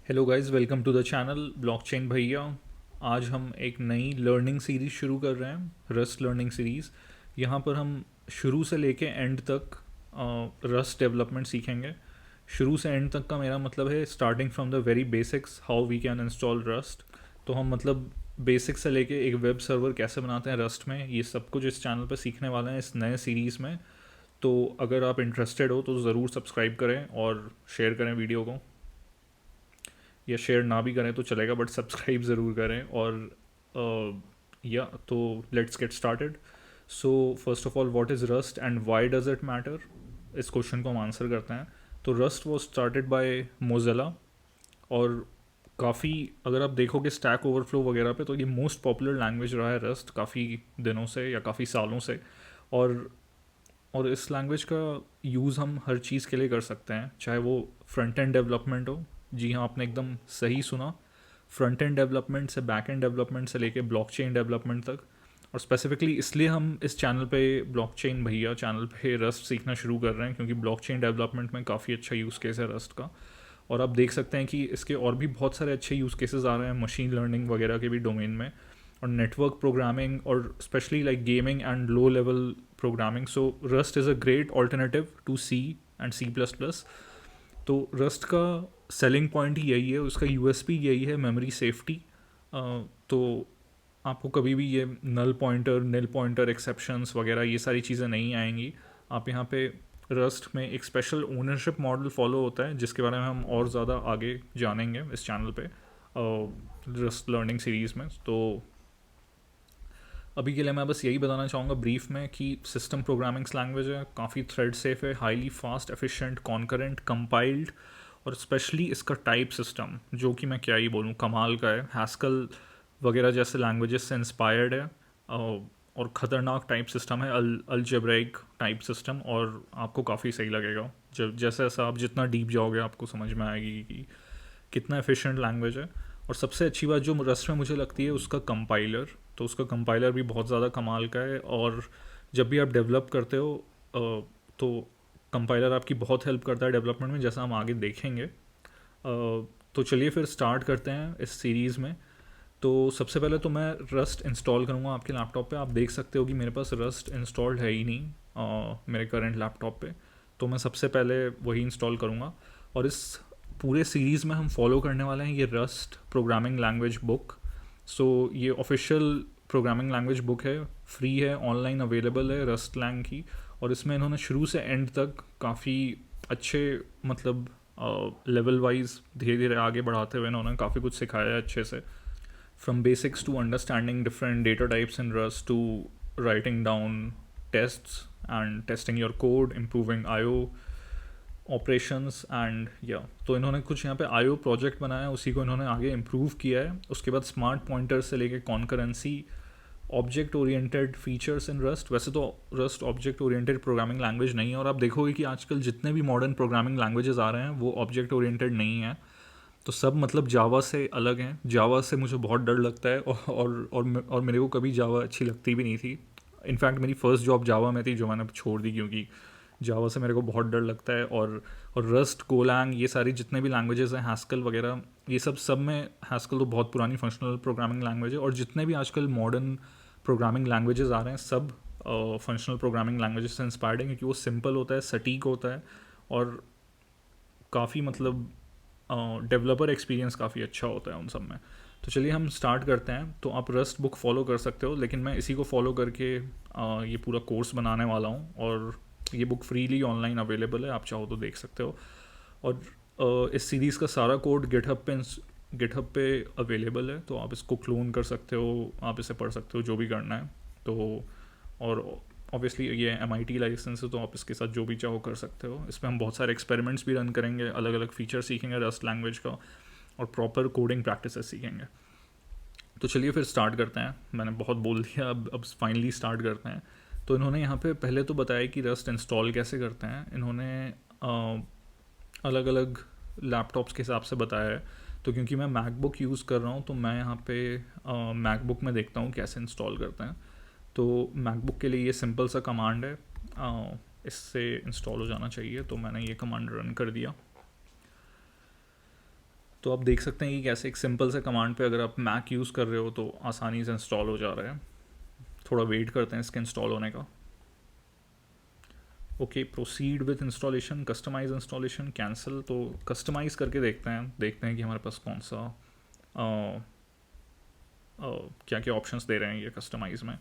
Hello guys, welcome to the channel blockchain भैया। आज हम एक नई लर्निंग सीरीज़ शुरू कर रहे हैं, रस्ट लर्निंग सीरीज़। यहाँ पर हम शुरू से लेके एंड तक रस्ट डेवलपमेंट सीखेंगे। शुरू से एंड तक का मेरा मतलब है starting from the very basics, how we can install rust. तो हम मतलब बेसिक्स से लेके एक वेब सर्वर कैसे बनाते हैं रस्ट में, ये सब कुछ इस चैनल पर सीखने वाले हैं इस नए सीरीज़ में। तो अगर आप इंटरेस्टेड हो तो ज़रूर सब्सक्राइब करें और शेयर करें वीडियो को, या शेयर ना भी करें तो चलेगा बट सब्सक्राइब ज़रूर करें। और या तो let's get started. So first of all, what is rust and why does it matter, इस क्वेश्चन को हम आंसर करते हैं। तो rust was started by Mozilla, और काफ़ी, अगर आप देखोगे स्टैक ओवरफ्लो वगैरह पे, तो ये मोस्ट पॉपुलर लैंग्वेज रहा है रस्ट काफ़ी दिनों से या काफ़ी सालों से। और और इस लैंग्वेज का यूज़ हम हर चीज़ के लिए कर सकते हैं, चाहे वो फ्रंट एंड डेवलपमेंट हो। जी हाँ, आपने एकदम सही सुना। फ्रंट एंड डेवलपमेंट से बैक एंड डेवलपमेंट से लेके ब्लॉकचेन डेवलपमेंट तक। और स्पेसिफिकली इसलिए हम इस चैनल पे, ब्लॉकचेन भैया चैनल पे, रस्ट सीखना शुरू कर रहे हैं क्योंकि ब्लॉकचेन डेवलपमेंट में काफ़ी अच्छा यूज़ केस है रस्ट का। और आप देख सकते हैं कि इसके और भी बहुत सारे अच्छे यूज़ केसेस आ रहे हैं मशीन लर्निंग वगैरह के भी डोमेन में, और नेटवर्क प्रोग्रामिंग, और specially like gaming and low level programming. So rust is a great alternative to C and C plus plus. तो रस्ट का सेलिंग पॉइंट ही यही है, उसका यूएसपी यही है, मेमोरी सेफ्टी। तो आपको कभी भी ये नल पॉइंटर, निल पॉइंटर एक्सेप्शंस वगैरह ये सारी चीज़ें नहीं आएंगी। आप यहाँ पे रस्ट में एक स्पेशल ओनरशिप मॉडल फॉलो होता है जिसके बारे में हम और ज़्यादा आगे जानेंगे इस चैनल पे रस्ट लर्निंग सीरीज़ में। तो अभी के लिए मैं बस यही बताना चाहूँगा ब्रीफ में कि सिस्टम प्रोग्रामिंग्स लैंग्वेज है, काफ़ी थ्रेड सेफ है, highly fast, efficient, concurrent, compiled, और स्पेशली इसका टाइप सिस्टम, जो कि मैं क्या ही बोलूँ, कमाल का है। हैस्कल वगैरह जैसे लैंग्वेजेस से इंस्पायर्ड है। और ख़तरनाक टाइप सिस्टम है, अलजेब्रिक टाइप सिस्टम। और आपको काफ़ी सही लगेगा, जब जैसे जैसा आप जितना डीप जाओगे आपको समझ में आएगी कि कितना एफिशिएंट लैंग्वेज है। और सबसे अच्छी बात जो रस्ट में मुझे लगती है, उसका कंपाइलर। तो उसका कंपाइलर भी बहुत ज़्यादा कमाल का है। और जब भी आप डेवलप करते हो तो कंपाइलर आपकी बहुत हेल्प करता है डेवलपमेंट में, जैसा हम आगे देखेंगे। तो चलिए फिर स्टार्ट करते हैं इस सीरीज़ में। तो सबसे पहले तो मैं रस्ट इंस्टॉल करूँगा आपके लैपटॉप पे। आप देख सकते हो कि मेरे पास रस्ट इंस्टॉल्ड है ही नहीं मेरे करंट लैपटॉप पे। तो मैं सबसे पहले वही इंस्टॉल करूँगा। और इस पूरे सीरीज़ में हम फॉलो करने वाले हैं ये रस्ट प्रोग्रामिंग लैंग्वेज बुक। सो ये ऑफिशियल प्रोग्रामिंग लैंग्वेज बुक है, फ्री है, ऑनलाइन अवेलेबल है रस्ट लैंग की। और इसमें इन्होंने शुरू से एंड तक काफ़ी अच्छे, मतलब लेवल वाइज धीरे धीरे आगे बढ़ाते हुए इन्होंने काफ़ी कुछ सिखाया है अच्छे से। From basics to understanding different data types in Rust, to writing down tests and testing your code, improving IO operations and या। तो इन्होंने कुछ यहाँ पे आईओ प्रोजेक्ट बनाया है, उसी को इन्होंने आगे इम्प्रूव किया है। उसके बाद स्मार्ट पॉइंटर से लेके concurrency, object oriented features in rust. वैसे तो rust object oriented programming language नहीं है, और आप देखोगे कि आजकल जितने भी मॉडर्न प्रोग्रामिंग लैंग्वेजेस आ रहे हैं वो ऑब्जेक्ट ओरिएंटेड नहीं है। तो सब मतलब जावा से अलग हैं। जावा से मुझे बहुत डर लगता है, और मेरे को कभी जावा अच्छी लगती भी नहीं थी। इनफैक्ट मेरी फर्स्ट जॉब जावा में थी, जो मैंने छोड़ दी क्योंकि जावा से मेरे को बहुत डर लगता है। और रस्ट, गोलैंग, ये सारी जितने भी लैंग्वेजेस हैं, हैस्कल वगैरह, ये सब में, हैस्कल तो बहुत पुरानी फंक्शनल प्रोग्रामिंग लैंग्वेज है, और जितने भी आजकल मॉडर्न प्रोग्रामिंग लैंग्वेजेस आ रहे हैं सब फंक्शनल प्रोग्रामिंग लैंग्वेजेस से इंस्पायर्ड है, क्योंकि वो सिंपल होता है, सटीक होता है, और काफ़ी मतलब डेवलपर एक्सपीरियंस काफ़ी अच्छा होता है उन सब में। तो चलिए हम स्टार्ट करते हैं। तो आप रस्ट बुक फॉलो कर सकते हो, लेकिन मैं इसी को फॉलो करके ये पूरा कोर्स बनाने वाला हूँ। और ये बुक फ्रीली ऑनलाइन अवेलेबल है, आप चाहो तो देख सकते हो। और इस सीरीज़ का सारा कोड गिटहब पे अवेलेबल है, तो आप इसको क्लोन कर सकते हो, आप इसे पढ़ सकते हो, जो भी करना है। तो और ऑब्वियसली ये MIT लाइसेंस है, तो आप इसके साथ जो भी चाहो कर सकते हो। इसमें हम बहुत सारे एक्सपेरिमेंट्स भी रन करेंगे, अलग अलग फीचर सीखेंगे रस्ट लैंग्वेज का, और प्रॉपर कोडिंग प्रैक्टिसेस सीखेंगे। तो चलिए फिर स्टार्ट करते हैं। मैंने बहुत बोल दिया, अब फाइनली स्टार्ट करते हैं। तो इन्होंने यहाँ पे पहले तो बताया कि रस्ट इंस्टॉल कैसे करते हैं। इन्होंने अलग अलग लैपटॉप्स के हिसाब से बताया है। तो क्योंकि मैं मैकबुक यूज़ कर रहा हूँ, तो मैं यहाँ पे मैकबुक में देखता हूँ कैसे इंस्टॉल करते हैं। तो मैकबुक के लिए ये सिंपल सा कमांड है, इससे इंस्टॉल हो जाना चाहिए। तो मैंने ये कमांड रन कर दिया। तो आप देख सकते हैं कि कैसे एक सिंपल से कमांड पे अगर आप मैक यूज़ कर रहे हो तो आसानी से इंस्टॉल हो जा रहा है. थोड़ा वेट करते हैं इसके इंस्टॉल होने का. Okay, proceed with installation, customize installation, cancel. तो कस्टमाइज़ करके देखते हैं कि हमारे पास कौन सा क्या क्या ऑप्शंस दे रहे हैं ये कस्टमाइज में.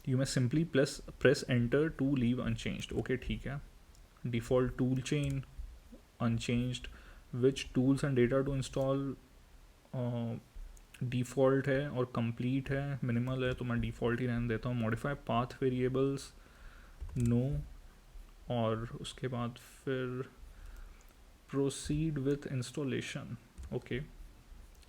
You may simply press enter to leave unchanged. Okay, ठीक है. Default tool chain unchanged. Which tools and data to install, default है और कंप्लीट है. मिनिमल है तो मैं डिफ़ॉल्ट ही रहने देता हूँ. Modify path variables, no. और उसके बाद फिर प्रोसीड विथ इंस्टॉलेशन. ओके,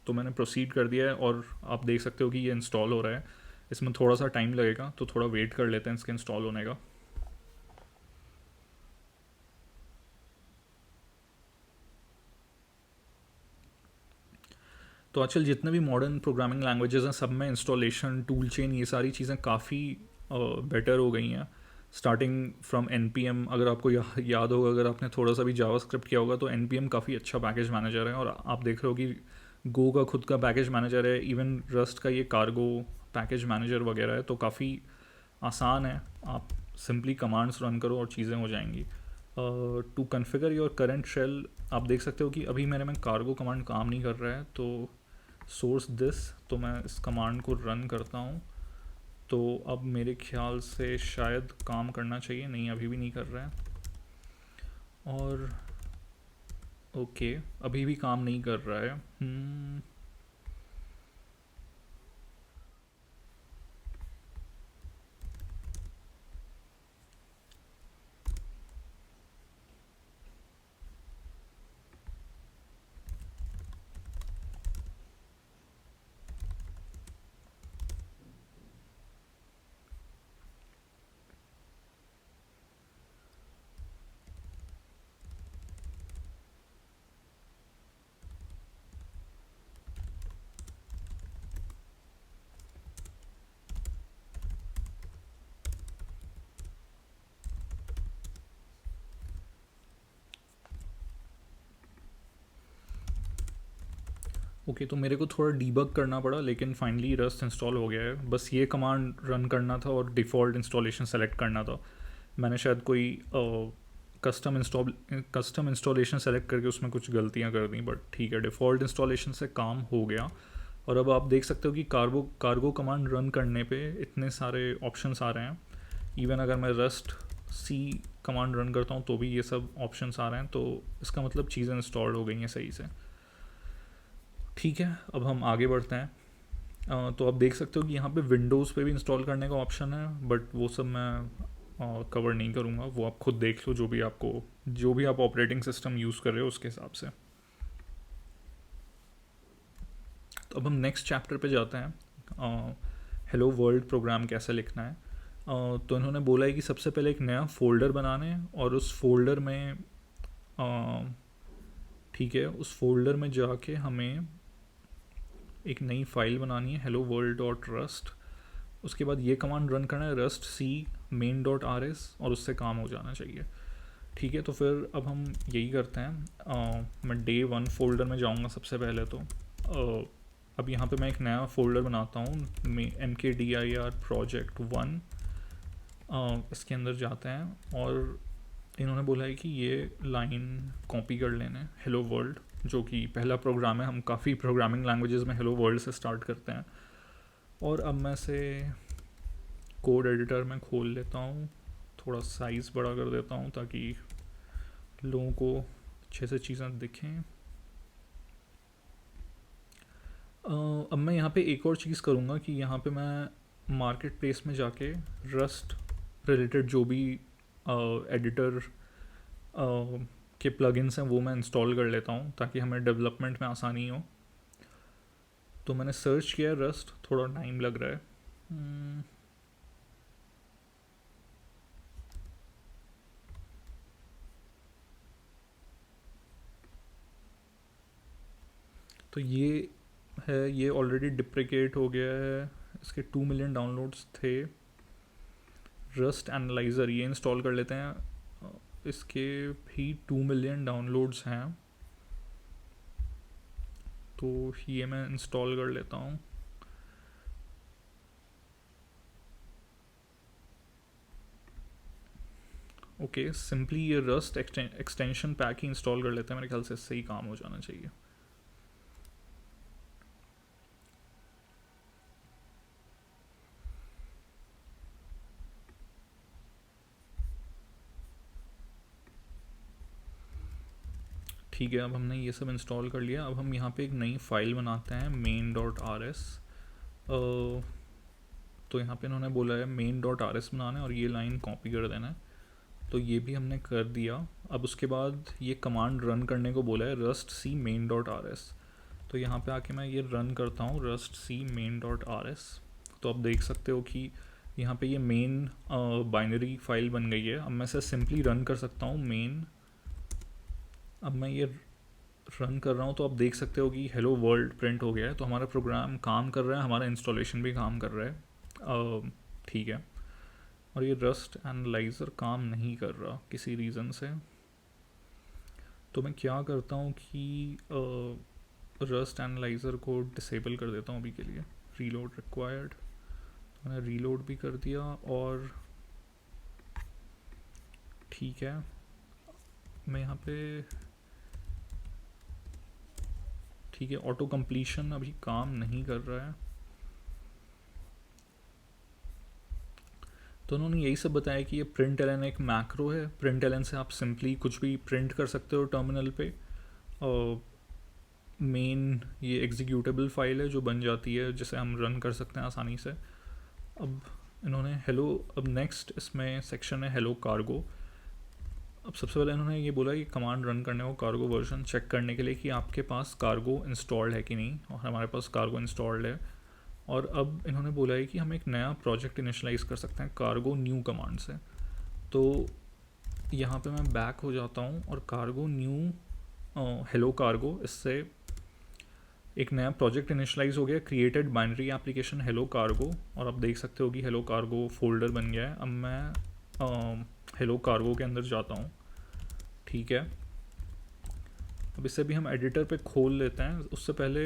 तो मैंने प्रोसीड कर दिया है और आप देख सकते हो कि ये इंस्टॉल हो रहा है. इसमें थोड़ा सा टाइम लगेगा तो थोड़ा वेट कर लेते हैं इसके इंस्टॉल होने का. तो आजकल जितने भी मॉडर्न प्रोग्रामिंग लैंग्वेजेस हैं सब में इंस्टॉलेशन, टूल चेन, ये सारी चीज़ें काफ़ी बेटर हो गई हैं. Starting from N P M. अगर आपको याद होगा, अगर आपने थोड़ा सा भी जावास्क्रिप्ट किया होगा तो एन पी एम काफ़ी अच्छा पैकेज मैनेजर है. और आप देख रहे हो कि गो का खुद का पैकेज मैनेजर है. इवन रस्ट का ये कार्गो पैकेज मैनेजर वगैरह है. तो काफ़ी आसान है. आप सिंपली कमांड्स रन करो और चीज़ें हो जाएंगी. To configure your current shell. आप देख सकते हो कि अभी मेरे में कार्गो कमांड काम नहीं कर रहा है. तो सोर्स दिस, तो मैं इस कमांड को रन करता हूँ. तो अब मेरे ख्याल से शायद काम करना चाहिए. नहीं, अभी भी नहीं कर रहा है. और ओके, अभी भी काम नहीं कर रहा है. ओके, तो मेरे को थोड़ा डीबग करना पड़ा लेकिन फाइनली रस्ट इंस्टॉल हो गया है. बस ये कमांड रन करना था और डिफ़ॉल्ट इंस्टॉलेशन सेलेक्ट करना था. मैंने शायद कोई कस्टम इंस्टॉलेशन सेलेक्ट करके उसमें कुछ गलतियां कर दी. बट ठीक है, डिफ़ॉल्ट इंस्टॉलेशन से काम हो गया. और अब आप देख सकते हो कि कार्गो कमांड रन करने पे इतने सारे ऑप्शंस आ रहे हैं. इवन अगर मैं रस्ट सी कमांड रन करता हूँ तो भी ये सब ऑप्शंस आ रहे हैं. तो इसका मतलब चीज़ें इंस्टॉल हो गई हैं सही से. ठीक है, अब हम आगे बढ़ते हैं. तो आप देख सकते हो कि यहाँ पे विंडोज़ पे भी इंस्टॉल करने का ऑप्शन है. बट वो सब मैं कवर नहीं करूँगा. वो आप खुद देख लो, जो भी आप ऑपरेटिंग सिस्टम यूज़ कर रहे हो उसके हिसाब से. तो अब हम नेक्स्ट चैप्टर पे जाते हैं. हेलो वर्ल्ड प्रोग्राम कैसे लिखना है. तो इन्होंने बोला है कि सबसे पहले एक नया फ़ोल्डर बनाना है और उस फोल्डर में ठीक है, उस फोल्डर में जाके हमें एक नई फाइल बनानी है, hello world डॉट रस्ट. उसके बाद ये कमांड रन करना है, रस्ट सी मेन डॉट आर एस, और उससे काम हो जाना चाहिए. ठीक है, तो फिर अब हम यही करते हैं. मैं डे 1 फोल्डर में जाऊंगा सबसे पहले. तो अब यहाँ पे मैं एक नया फोल्डर बनाता हूँ, MKDIR प्रोजेक्ट 1. इसके अंदर जाते हैं और इन्होंने बोला है कि ये लाइन कॉपी कर लेना है, हेलो वर्ल्ड, जो कि पहला प्रोग्राम है. हम काफ़ी प्रोग्रामिंग लैंग्वेजेस में हेलो वर्ल्ड से स्टार्ट करते हैं. और अब मैं से कोड एडिटर में खोल लेता हूँ, थोड़ा साइज़ बड़ा कर देता हूँ ताकि लोगों को अच्छे से चीज़ें दिखें. अब मैं यहाँ पे एक और चीज़ करूँगा कि यहाँ पे मैं मार्केट प्लेस में जाके रस्ट रिलेटेड जो भी एडिटर के प्लगइन्स हैं वो मैं इंस्टॉल कर लेता हूँ ताकि हमें डेवलपमेंट में आसानी हो. तो मैंने सर्च किया रस्ट, थोड़ा टाइम लग रहा है. तो ये ऑलरेडी डिप्रिकेट हो गया है. इसके 2 मिलियन डाउनलोड्स थे. रस्ट एनालाइज़र ये इंस्टॉल कर लेते हैं. इसके भी 2 मिलियन डाउनलोड्स हैं. तो ये मैं इंस्टॉल कर लेता हूँ। ओके, सिंपली ये रस्ट एक्सटेंशन पैक ही इंस्टॉल कर लेते हैं, मेरे ख्याल से इससे ही काम हो जाना चाहिए। ठीक है, अब हमने ये सब इंस्टॉल कर लिया। अब हम यहाँ पे एक नई फाइल बनाते हैं main.rs। तो यहाँ पे इन्होंने बोला है main.rs बनाना है और ये लाइन कॉपी कर देना है, तो ये भी हमने कर दिया। अब उसके बाद ये कमांड रन करने को बोला है rust c main.rs। तो यहाँ पे आके मैं ये रन करता हूँ rust c main.rs। तो आप देख सकते हो कि यहाँ पे ये मेन बाइनरी फाइल बन गई है। अब मैं इसे सिंपली रन कर सकता हूँ मेन। अब मैं ये रन कर रहा हूँ तो आप देख सकते हो कि हेलो वर्ल्ड प्रिंट हो गया है। तो हमारा प्रोग्राम काम कर रहा है, हमारा इंस्टॉलेशन भी काम कर रहा है। ठीक है। और ये रस्ट एनालाइज़र काम नहीं कर रहा किसी रीज़न से। तो मैं क्या करता हूँ कि रस्ट एनालाइज़र को डिसेबल कर देता हूँ अभी के लिए। रीलोड रिक्वायर्ड, मैंने रीलोड भी कर दिया। और ठीक है, मैं यहाँ पे ठीक है, ऑटो कंप्लीशन अभी काम नहीं कर रहा है। तो उन्होंने यही सब बताया कि ये प्रिंट एलन एक मैक्रो है। प्रिंट एलन से आप सिंपली कुछ भी प्रिंट कर सकते हो टर्मिनल पे। और मेन ये एग्जीक्यूटेबल फाइल है जो बन जाती है, जिसे हम रन कर सकते हैं आसानी से। अब इन्होंने हेलो, अब नेक्स्ट इसमें सेक्शन है हेलो कार्गो। अब सबसे पहले इन्होंने ये बोला कि कमांड रन करने को कार्गो वर्जन चेक करने के लिए कि आपके पास कार्गो इंस्टॉल्ड है कि नहीं, और हमारे पास कार्गो इंस्टॉल्ड है। और अब इन्होंने बोला है कि हम एक नया प्रोजेक्ट इनिशलाइज कर सकते हैं कार्गो न्यू कमांड से। तो यहाँ पे मैं बैक हो जाता हूँ और कार्गो न्यू हेलो कार्गो, इससे एक नया प्रोजेक्ट इनिशलाइज हो गया, created binary application hello cargo. और आप देख सकते हो कि हेलो कार्गो फोल्डर बन गया है। अब मैं हेलो कार्गो के अंदर जाता हूँ। ठीक है, अब इसे भी हम एडिटर पे खोल लेते हैं। उससे पहले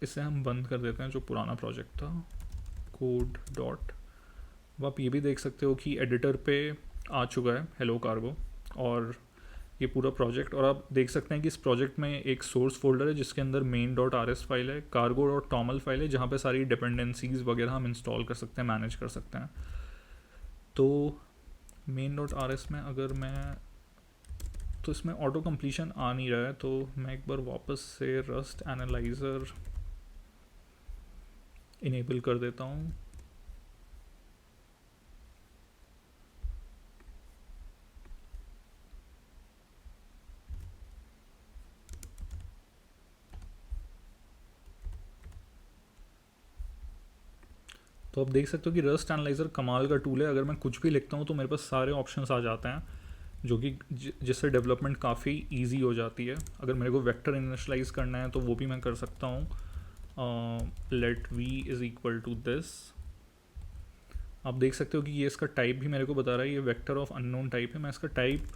इसे हम बंद कर देते हैं जो पुराना प्रोजेक्ट था कोड डॉट। अब आप ये भी देख सकते हो कि एडिटर पे आ चुका है हेलो कार्गो और ये पूरा प्रोजेक्ट। और आप देख सकते हैं कि इस प्रोजेक्ट में एक सोर्स फोल्डर है जिसके अंदर main.rs फाइल है, cargo.toml फाइल है, जहाँ पे सारी डिपेंडेंसीज वगैरह हम इंस्टॉल कर सकते हैं, मैनेज कर सकते हैं। तो main.rs में अगर मैं, तो इसमें ऑटो कंप्लीशन आ नहीं रहा है, तो मैं एक बार वापस से रस्ट एनालाइज़र इनेबल कर देता हूँ। तो आप देख सकते हो कि रस्ट एनालाइज़र कमाल का टूल है। अगर मैं कुछ भी लिखता हूँ तो मेरे पास सारे ऑप्शंस आ जाते हैं, जो कि जिससे डेवलपमेंट काफ़ी इजी हो जाती है। अगर मेरे को वेक्टर इनिशलाइज करना है तो वो भी मैं कर सकता हूँ। Let v is equal to this. आप देख सकते हो कि ये इसका टाइप भी मेरे को बता रहा है, ये वेक्टर ऑफ अननोन टाइप है। मैं इसका टाइप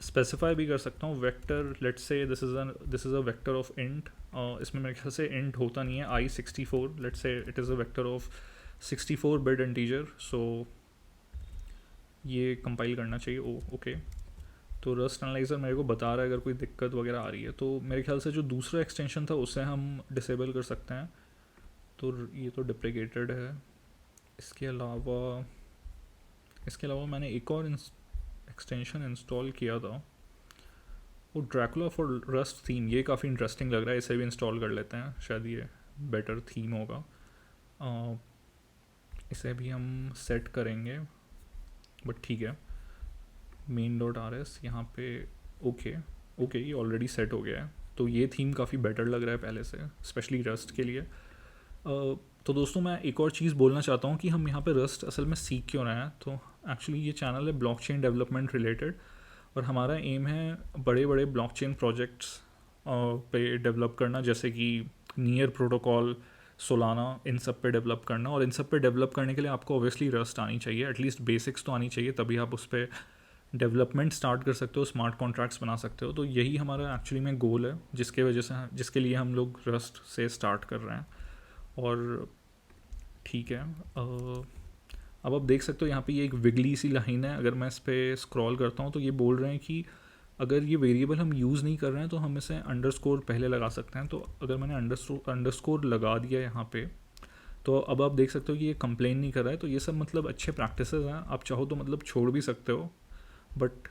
स्पेसिफाई भी कर सकता हूँ। Vector, let's say this is a vector of int. इसमें मेरे ख्याल से इंट होता नहीं है, i64, let's say it is a vector of 64 bit integer. सो ये कंपाइल करना चाहिए। ओके। तो रस्ट एनालाइज़र मेरे को बता रहा है अगर कोई दिक्कत वगैरह आ रही है, तो मेरे ख्याल से जो दूसरा एक्सटेंशन था उसे हम डिसेबल कर सकते हैं। तो ये तो डिप्लीकेटेड है। इसके अलावा मैंने एक और एक्सटेंशन इंस्टॉल किया था, वो ड्रैकुला फॉर रस्ट थीम। ये काफ़ी इंटरेस्टिंग लग रहा है, इसे भी इंस्टॉल कर लेते हैं, शायद ये बेटर थीम होगा। इसे भी हम सेट करेंगे, बट ठीक है। main.rs यहाँ पे ओके ये ऑलरेडी सेट हो गया है। तो ये थीम काफ़ी बेटर लग रहा है पहले से, स्पेशली रस्ट के लिए। तो दोस्तों मैं एक और चीज़ बोलना चाहता हूँ कि हम यहाँ पे रस्ट असल में सीख क्यों रहे हैं। तो एक्चुअली ये चैनल है ब्लॉकचेन डेवलपमेंट रिलेटेड, और हमारा एम है बड़े बड़े ब्लॉकचेन प्रोजेक्ट्स पे डेवलप करना, जैसे कि नियर प्रोटोकॉल, सोलाना, इन सब पे डेवलप करना। और इन सब पे डेवलप करने के लिए आपको ऑब्वियसली रस्ट आनी चाहिए, एटलीस्ट बेसिक्स तो आनी चाहिए, तभी आप उस पर डेवलपमेंट स्टार्ट कर सकते हो, स्मार्ट कॉन्ट्रैक्ट्स बना सकते हो। तो यही हमारा एक्चुअली में गोल है, जिसके लिए हम लोग रस्ट से स्टार्ट कर रहे हैं। और ठीक है, अब आप देख सकते हो यहाँ पे ये एक विगली सी लाइन है। अगर मैं इस पर स्क्रॉल करता हूँ तो ये बोल रहे हैं कि अगर ये वेरिएबल हम यूज़ नहीं कर रहे हैं तो हम इसे अंडरस्कोर पहले लगा सकते हैं। तो अगर मैंने अंडरस्कोर लगा दिया यहाँ पे, तो अब आप देख सकते हो कि ये कंप्लेन नहीं कर रहा है। तो ये सब मतलब अच्छे प्रैक्टिसेस हैं, आप चाहो तो मतलब छोड़ भी सकते हो। बट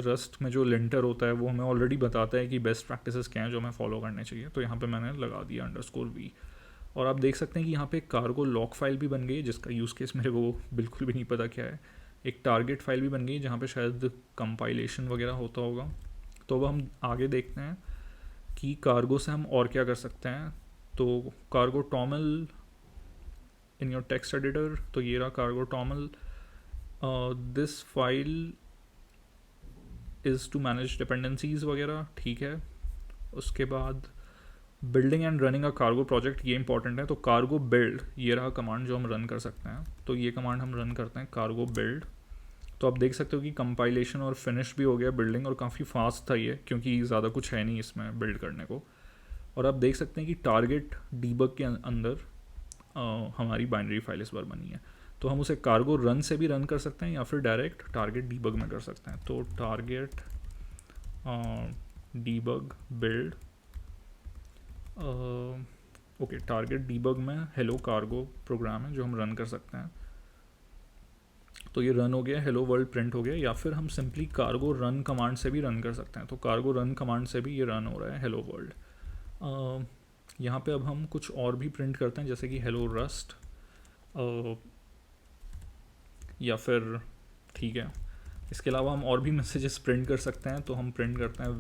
रस्ट में जो लिंटर होता है वो हमें ऑलरेडी बताता है कि बेस्ट प्रैक्टिसेस क्या हैं जो हमें फॉलो करने चाहिए। तो यहाँ पे मैंने लगा दिया _v। और आप देख सकते हैं कि यहाँ पे एक कार्गो लॉक फाइल भी बन गई है, जिसका यूज़ केस मेरे को बिल्कुल भी नहीं पता क्या है। एक टारगेट फाइल भी बन गई जहाँ पे शायद कंपाइलेशन वगैरह होता होगा। तो अब हम आगे देखते हैं कि कार्गो से हम और क्या कर सकते हैं। तो cargo TOML in your text editor, तो ये रहा cargo TOML. This file is to manage dependencies वगैरह, ठीक है। उसके बाद building and running a cargo project, ये इंपॉर्टेंट है। तो कार्गो बिल्ड, ये रहा कमांड जो हम रन कर सकते हैं। तो ये कमांड हम रन करते हैं कार्गो बिल्ड। तो आप देख सकते हो कि कंपाइलेशन और फिनिश भी हो गया बिल्डिंग, और काफ़ी फास्ट था ये, क्योंकि ज़्यादा कुछ है नहीं इसमें बिल्ड करने को। और आप देख सकते हैं कि टारगेट डीबग के अंदर हमारी बाइनरी फाइल इस बार बनी है। तो हम उसे कार्गो रन से भी रन कर सकते हैं या फिर डायरेक्ट टारगेट डीबग में कर सकते हैं। तो target debug build, okay, target debug में हेलो कार्गो प्रोग्राम है जो हम रन कर सकते हैं। तो ये रन हो गया, हेलो वर्ल्ड प्रिंट हो गया। या फिर हम सिंपली कार्गो रन कमांड से भी रन कर सकते हैं। तो कार्गो रन कमांड से भी ये रन हो रहा है हेलो वर्ल्ड। यहाँ पे अब हम कुछ और भी प्रिंट करते हैं, जैसे कि हेलो रस्ट, या फिर ठीक है, इसके अलावा हम और भी मैसेजेस प्रिंट कर सकते हैं। तो हम प्रिंट करते हैं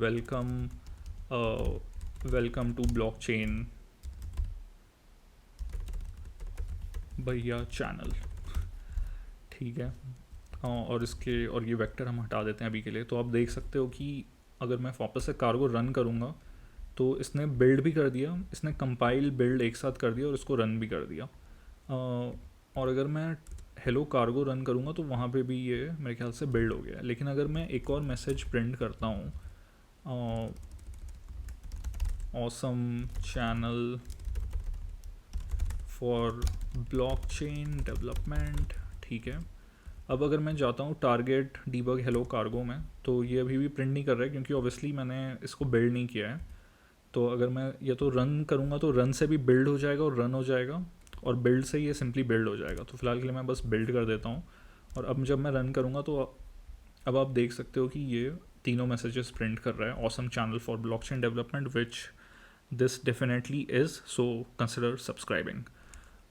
वेलकम टू ब्लॉकचेन भैया चैनल, ठीक है। और ये वेक्टर हम हटा देते हैं अभी के लिए। तो आप देख सकते हो कि अगर मैं वापस से कार्गो रन करूँगा तो इसने बिल्ड भी कर दिया, इसने कंपाइल बिल्ड एक साथ कर दिया और इसको रन भी कर दिया। और अगर मैं हेलो कार्गो रन करूँगा तो वहाँ पे भी ये मेरे ख्याल से बिल्ड हो गया। लेकिन अगर मैं एक और मैसेज प्रिंट करता हूँ, awesome channel for blockchain development, ठीक है। अब अगर मैं जाता हूँ टारगेट डीबग हेलो कार्गो में, तो ये अभी भी प्रिंट नहीं कर रहा है, क्योंकि ऑब्वियसली मैंने इसको बिल्ड नहीं किया है। तो अगर मैं ये तो रन करूँगा तो रन से भी बिल्ड हो जाएगा और रन हो जाएगा, और बिल्ड से ये सिंपली बिल्ड हो जाएगा। तो फिलहाल के लिए मैं बस बिल्ड कर देता हूँ। और अब जब मैं रन करूँगा तो अब आप देख सकते हो कि ये तीनों मैसेजेस प्रिंट कर रहा है, awesome channel for blockchain development which this definitely is, so consider subscribing.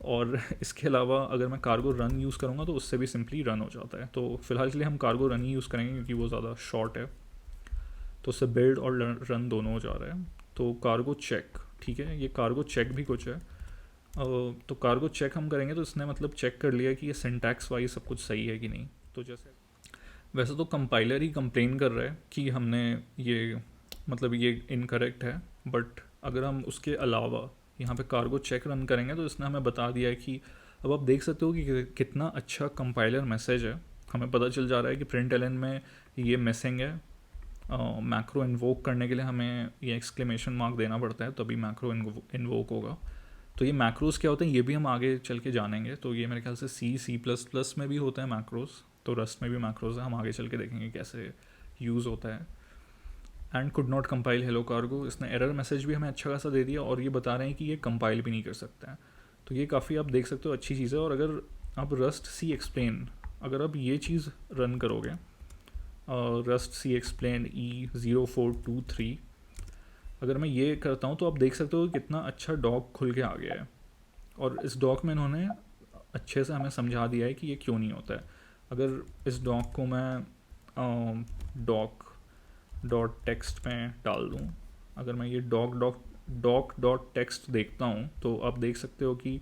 और इसके अलावा अगर मैं कार्गो रन यूज़ करूँगा तो उससे भी सिंपली रन हो जाता है। तो फिलहाल के लिए हम कार्गो रन ही यूज़ करेंगे, क्योंकि वो ज़्यादा शॉर्ट है। तो उससे बिल्ड और रन दोनों हो जा रहे हैं। तो कार्गो चेक, ठीक है, ये कार्गो चेक भी कुछ है। तो कार्गो चेक हम करेंगे तो इसने मतलब चेक कर लिया कि ये सिंटैक्स वाइज सब कुछ सही है कि नहीं। तो जैसे वैसे तो कंपाइलर ही कंप्लेन कर रहा है कि हमने ये मतलब ये इनकरेक्ट है, बट अगर हम उसके अलावा यहाँ पे कार्गो चेक रन करेंगे तो इसने हमें बता दिया है कि अब आप देख सकते हो कि कितना अच्छा कंपाइलर मैसेज है। हमें पता चल जा रहा है कि प्रिंट एलन में ये मिसिंग है। मैक्रो इन्वोक करने के लिए हमें ये एक्सक्लेमेशन मार्क देना पड़ता है, तभी मैक्रो इन्वोक होगा। तो ये मैक्रोस क्या होते हैं ये भी हम आगे चल के जानेंगे। तो ये मेरे ख्याल से C++ में भी होते हैं मैक्रोस, तो रस्ट में भी मैक्रोस है, हम आगे चल के देखेंगे कैसे यूज़ होता है। And could not compile hello cargo, इसने एरर मैसेज भी हमें अच्छा खासा दे दिया, और ये बता रहे हैं कि ये कंपाइल भी नहीं कर सकते हैं। तो ये काफ़ी आप देख सकते हो अच्छी चीज़ है। और अगर आप रस्ट सी एक्सप्लेन, अगर आप ये चीज़ रन करोगे, रस्ट सी एक्सप्लेन E0423, अगर मैं ये करता हूँ तो आप देख सकते हो कितना अच्छा डॉक खुल के आ गया है। और इस डॉक में इन्होंने अच्छे से हमें समझा दिया है कि ये क्यों नहीं होता है। अगर इस डॉक को मैं डॉक डॉट टेक्स्ट में डाल दूँ, अगर मैं ये डॉक डॉट टेक्स्ट देखता हूँ तो आप देख सकते हो कि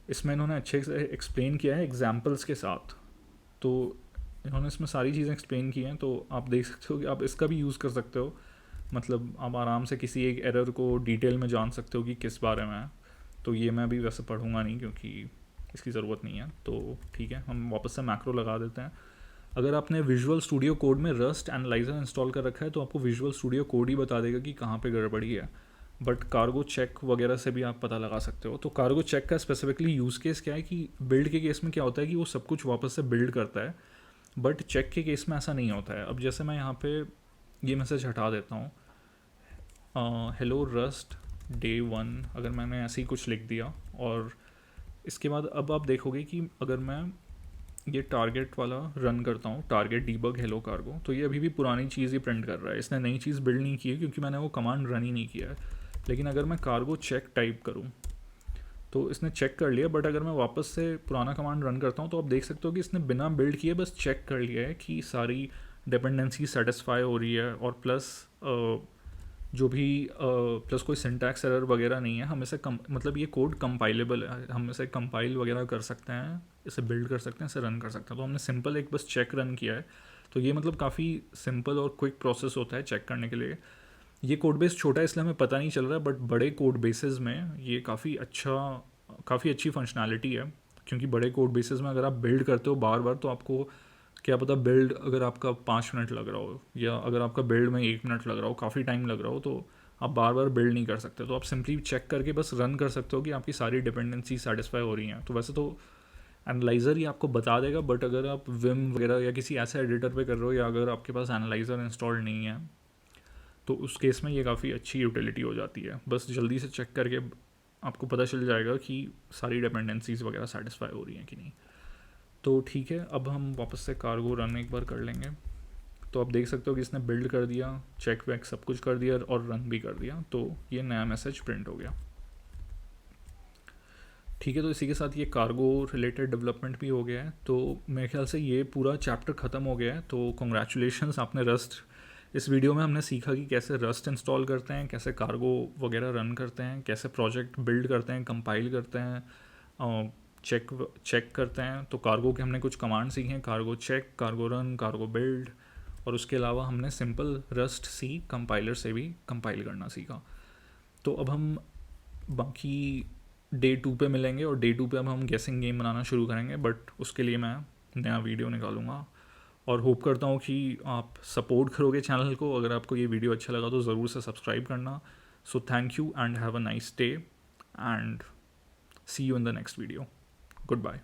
इसमें इन्होंने अच्छे से एक्सप्लेन किया है एग्जाम्पल्स के साथ। तो इन्होंने इसमें सारी चीज़ें एक्सप्लेन की हैं, तो आप देख सकते हो कि आप इसका भी यूज़ कर सकते हो। मतलब आप आराम से किसी एक एरर को डिटेल में जान सकते हो कि किस बारे में है। तो ये मैं भी वैसे पढ़ूंगा नहीं, क्योंकि इसकी ज़रूरत नहीं है। तो ठीक है, हम वापस से मैक्रो लगा देते हैं। अगर आपने विजुअल स्टूडियो कोड में रस्ट एनालाइजर इंस्टॉल कर रखा है तो आपको विजुअल स्टूडियो कोड ही बता देगा कि कहाँ पे गड़बड़ी है। बट कार्गो चेक वगैरह से भी आप पता लगा सकते हो। तो कार्गो चेक का स्पेसिफिकली यूज़ केस क्या है कि बिल्ड के केस में क्या होता है कि वो सब कुछ वापस से बिल्ड करता है, बट चेक के केस में ऐसा नहीं होता है। अब जैसे मैं यहाँ पे ये मैसेज हटा देता हूँ, हेलो रस्ट डे 1, अगर मैंने ऐसे ही कुछ लिख दिया, और इसके बाद अब आप देखोगे कि अगर मैं ये टारगेट वाला रन करता हूँ, टारगेट डीबग हेलो कार्गो, तो ये अभी भी पुरानी चीज़ ही प्रिंट कर रहा है, इसने नई चीज़ बिल्ड नहीं की है क्योंकि मैंने वो कमांड रन ही नहीं किया है। लेकिन अगर मैं कार्गो चेक टाइप करूँ तो इसने चेक कर लिया, बट अगर मैं वापस से पुराना कमांड रन करता हूँ तो आप देख सकते हो कि इसने बिना बिल्ड किए बस चेक कर लिया है कि सारी डिपेंडेंसी सेटिस्फाई हो रही है, और प्लस जो भी प्लस कोई सिंटैक्स एरर वगैरह नहीं है। हम इसे मतलब ये कोड कंपाइलेबल है, हम इसे कंपाइल वगैरह कर सकते हैं, इसे बिल्ड कर सकते हैं, इसे रन कर सकते हैं। तो हमने सिंपल एक बस चेक रन किया है। तो ये मतलब काफ़ी सिंपल और क्विक प्रोसेस होता है चेक करने के लिए। ये कोड बेस छोटा है इसलिए हमें पता नहीं चल रहा है, बट बड़े कोड बेसेस में ये काफ़ी अच्छी फंक्शनैलिटी है। क्योंकि बड़े कोड बेसेस में अगर आप बिल्ड करते हो बार बार तो आपको क्या पता, बिल्ड अगर आपका 5 मिनट लग रहा हो या अगर आपका बिल्ड में 1 मिनट लग रहा हो, काफ़ी टाइम लग रहा हो, तो आप बार बार बिल्ड नहीं कर सकते। तो आप सिंपली चेक करके बस रन कर सकते हो कि आपकी सारी डिपेंडेंसी सेटिस्फाई हो रही हैं। तो वैसे तो एनालाइज़र ही आपको बता देगा, बट अगर आप विम वगैरह या किसी ऐसे एडिटर पे कर रहे हो, या अगर आपके पास एनालाइज़र इंस्टॉल नहीं है, तो उस केस में ये काफ़ी अच्छी यूटिलिटी हो जाती है। बस जल्दी से चेक करके आपको पता चल जाएगा कि सारी डिपेंडेंसीज वगैरह सेटिस्फाई हो रही हैं कि नहीं। तो ठीक है, अब हम वापस से कार्गो रन एक बार कर लेंगे। तो आप देख सकते हो कि इसने बिल्ड कर दिया, चेक वैक सब कुछ कर दिया और रन भी कर दिया, तो ये नया मैसेज प्रिंट हो गया। ठीक है, तो इसी के साथ ये कार्गो रिलेटेड डेवलपमेंट भी हो गया है। तो मेरे ख्याल से ये पूरा चैप्टर ख़त्म हो गया है। तो कॉन्ग्रेचुलेशंस, आपने रस्ट, इस वीडियो में हमने सीखा कि कैसे रस्ट इंस्टॉल करते हैं, कैसे कार्गो वगैरह रन करते हैं, कैसे प्रोजेक्ट बिल्ड करते हैं, कंपाइल करते हैं, चेक करते हैं। तो कार्गो के हमने कुछ कमांड सीखे हैं, cargo check, cargo run, cargo build, और उसके अलावा हमने सिंपल रस्ट सी कंपाइलर से भी कंपाइल करना सीखा। तो अब हम बाकी डे 2 पे मिलेंगे, और डे 2 पे अब हम गेसिंग गेम बनाना शुरू करेंगे, बट उसके लिए मैं नया वीडियो निकालूंगा। और होप करता हूँ कि आप सपोर्ट करोगे चैनल को। अगर आपको ये वीडियो अच्छा लगा तो ज़रूर से सब्सक्राइब करना। So thank you and have a nice day and see you in the next video. Good bye.